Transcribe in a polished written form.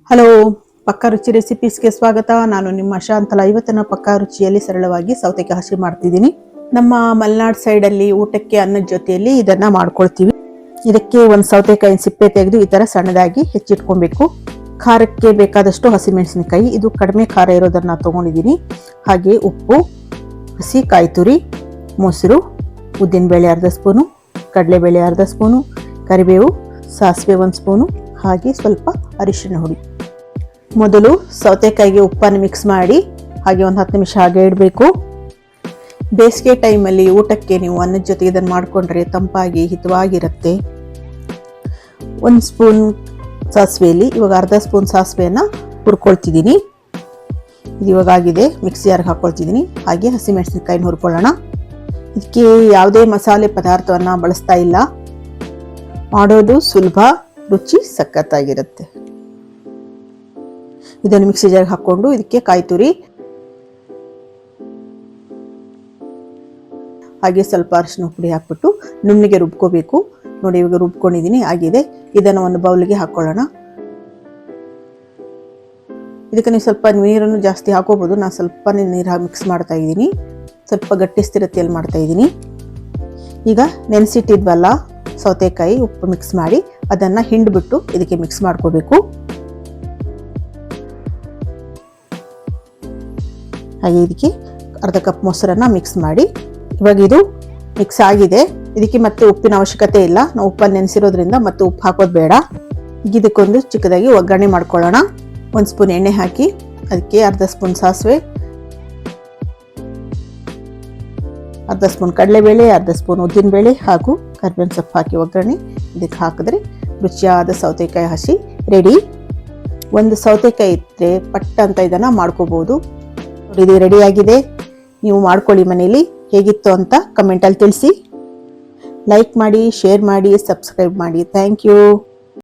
Hello, ಪಕ್ಕಾ ರುಚಿ ರೆಸಿಪೀಸ್ಗೆ ಸ್ವಾಗತ. ನಾನು ನಿಮ್ಮ ಶಾಂತಲ. ಇವತ್ತಿನ ಪಕ್ಕಾ ರುಚಿಯಲ್ಲಿ ಸರಳವಾಗಿ ಸೌತೆಕಾಯಿ ಹಸಿ ಮಾಡ್ತಿದ್ದೀನಿ. ನಮ್ಮ ಮಲೆನಾಡು ಸೈಡಲ್ಲಿ ಊಟಕ್ಕೆ ಅನ್ನದ ಜೊತೆಯಲ್ಲಿ ಇದನ್ನ ಮಾಡ್ಕೊಳ್ತೀವಿ. ಇದಕ್ಕೆ ಒಂದು ಸೌತೆಕಾಯಿ ಸಿಪ್ಪೆ ತೆಗೆದು ಈ ತರ ಸಣ್ಣದಾಗಿ ಹೆಚ್ಚಿಟ್ಕೊಬೇಕು. ಖಾರಕ್ಕೆ ಬೇಕಾದಷ್ಟು ಹಸಿಮೆಣಸಿನಕಾಯಿ, ಇದು ಕಡಿಮೆ ಖಾರ ಇರೋದನ್ನ ತಗೊಂಡಿದ್ದೀನಿ. ಹಾಗೆ ಉಪ್ಪು, ಹಸಿ ಕಾಯಿ ತುರಿ, ಮೊಸರು, ಉದ್ದಿನಬೇಳೆ ಅರ್ಧ ಸ್ಪೂನು, ಕಡಲೆಬೇಳೆ ಅರ್ಧ ಸ್ಪೂನು, ಕರಿಬೇವು, ಸಾಸಿವೆ 1 ಸ್ಪೂನು, ಹಾಗೆ ಸ್ವಲ್ಪ ಅರಿಶಿನ ಹುಡಿ. ಮೊದಲು ಸೌತೆಕಾಯಿಗೆ ಉಪ್ಪನ್ನು ಮಿಕ್ಸ್ ಮಾಡಿ ಹಾಗೆ ಒಂದು 10 ನಿಮಿಷ ಹಾಗೆ ಇಡಬೇಕು. ಬೇಸಿಗೆ ಟೈಮಲ್ಲಿ ಊಟಕ್ಕೆ ನೀವು ಅನ್ನದ ಜೊತೆ ಇದನ್ನು ಮಾಡಿಕೊಂಡ್ರೆ ತಂಪಾಗಿ ಹಿತವಾಗಿರುತ್ತೆ. 1 ಸ್ಪೂನ್ ಸಾಸಿವೆಯಲ್ಲಿ ಇವಾಗ ಅರ್ಧ ಸ್ಪೂನ್ ಸಾಸಿವೆಯನ್ನು ಹುರ್ಕೊಳ್ತಿದ್ದೀನಿ. ಇದು ಇವಾಗ ಆಗಿದೆ. ಮಿಕ್ಸಿ ಜಾರ್ಗೆ ಹಾಕ್ಕೊಳ್ತಿದ್ದೀನಿ. ಹಾಗೆ ಹಸಿಮೆಣಸಿನಕಾಯಿನ ಹುರ್ಕೊಳ್ಳೋಣ. ಇದಕ್ಕೆ ಯಾವುದೇ ಮಸಾಲೆ ಪದಾರ್ಥವನ್ನು ಬಳಸ್ತಾ ಇಲ್ಲ. ಮಾಡೋದು ಸುಲಭ, ರುಚಿ ಸಖತ್ತಾಗಿರುತ್ತೆ. ಇದನ್ನು ಮಿಕ್ಸಿ ಜಾರ್ಗೆ ಹಾಕ್ಕೊಂಡು ಇದಕ್ಕೆ ಕಾಯಿ ತುರಿ ಹಾಗೆ ಸ್ವಲ್ಪ ಅರಿಶಿನ ಪುಡಿ ಹಾಕ್ಬಿಟ್ಟು ನುಣ್ಣಗೆ ರುಬ್ಕೋಬೇಕು. ನೋಡಿ, ಇವಾಗ ರುಬ್ಕೊಂಡಿದ್ದೀನಿ, ಆಗಿದೆ. ಇದನ್ನು ಒಂದು ಬೌಲ್ಗೆ ಹಾಕ್ಕೊಳ್ಳೋಣ. ಇದಕ್ಕೆ ನೀವು ಸ್ವಲ್ಪ ನೀರನ್ನು ಜಾಸ್ತಿ ಹಾಕೋಬಹುದು. ನಾನು ಸ್ವಲ್ಪ ನೀರು ಮಿಕ್ಸ್ ಮಾಡ್ತಾ ಇದ್ದೀನಿ. ಸ್ವಲ್ಪ ಗಟ್ಟಿ ಸ್ಥಿರತೆಯಲ್ಲಿ ಮಾಡ್ತಾ ಇದ್ದೀನಿ. ಈಗ ನೆನೆಸಿಟ್ಟಿದ್ವಲ್ಲ ಸೌತೆಕಾಯಿ, ಉಪ್ಪು ಮಿಕ್ಸ್ ಮಾಡಿ ಅದನ್ನು ಹಿಂಡ್ಬಿಟ್ಟು ಇದಕ್ಕೆ ಮಿಕ್ಸ್ ಮಾಡ್ಕೋಬೇಕು. ಹಾಗೆ ಇದಕ್ಕೆ ಅರ್ಧ ಕಪ್ ಮೊಸರನ್ನ ಮಿಕ್ಸ್ ಮಾಡಿ, ಇವಾಗ ಇದು ಮಿಕ್ಸ್ ಆಗಿದೆ. ಇದಕ್ಕೆ ಮತ್ತೆ ಉಪ್ಪಿನ ಅವಶ್ಯಕತೆ ಇಲ್ಲ. ನಾವು ಉಪ್ಪನ್ನು ನೆನೆಸಿರೋದ್ರಿಂದ ಮತ್ತೆ ಉಪ್ಪು ಹಾಕೋದು ಬೇಡ. ಈಗ ಇದಕ್ಕೊಂದು ಚಿಕ್ಕದಾಗಿ ಒಗ್ಗರಣೆ ಮಾಡ್ಕೊಳ್ಳೋಣ. 1 ಸ್ಪೂನ್ ಎಣ್ಣೆ ಹಾಕಿ ಅದಕ್ಕೆ ಅರ್ಧ ಸ್ಪೂನ್ ಸಾಸಿವೆ, ಅರ್ಧ ಸ್ಪೂನ್ ಕಡಲೆಬೇಳೆ, ಅರ್ಧ ಸ್ಪೂನ್ ಉದ್ದಿನಬೇಳೆ ಹಾಗೂ ಕರಿಬೇವಿನ ಸೊಪ್ಪು ಹಾಕಿ ಒಗ್ಗರಣೆ ಇದಕ್ಕೆ ಹಾಕಿದ್ರೆ ರುಚಿಯಾದ ಸೌತೆಕಾಯಿ ಹಸಿ ರೆಡಿ. ಒಂದು ಸೌತೆಕಾಯಿ ಇದ್ದರೆ ಪಟ್ಟ ಅಂತ ಇದನ್ನು ಮಾಡ್ಕೋಬಹುದು. ನೋಡಿ, ಇದು ರೆಡಿಯಾಗಿದೆ. ನೀವು ಮಾಡ್ಕೊಳ್ಳಿ ಮನೇಲಿ. ಹೇಗಿತ್ತು ಅಂತ ಕಮೆಂಟಲ್ಲಿ ತಿಳಿಸಿ. ಲೈಕ್ ಮಾಡಿ, ಶೇರ್ ಮಾಡಿ, ಸಬ್ಸ್ಕ್ರೈಬ್ ಮಾಡಿ. Thank you.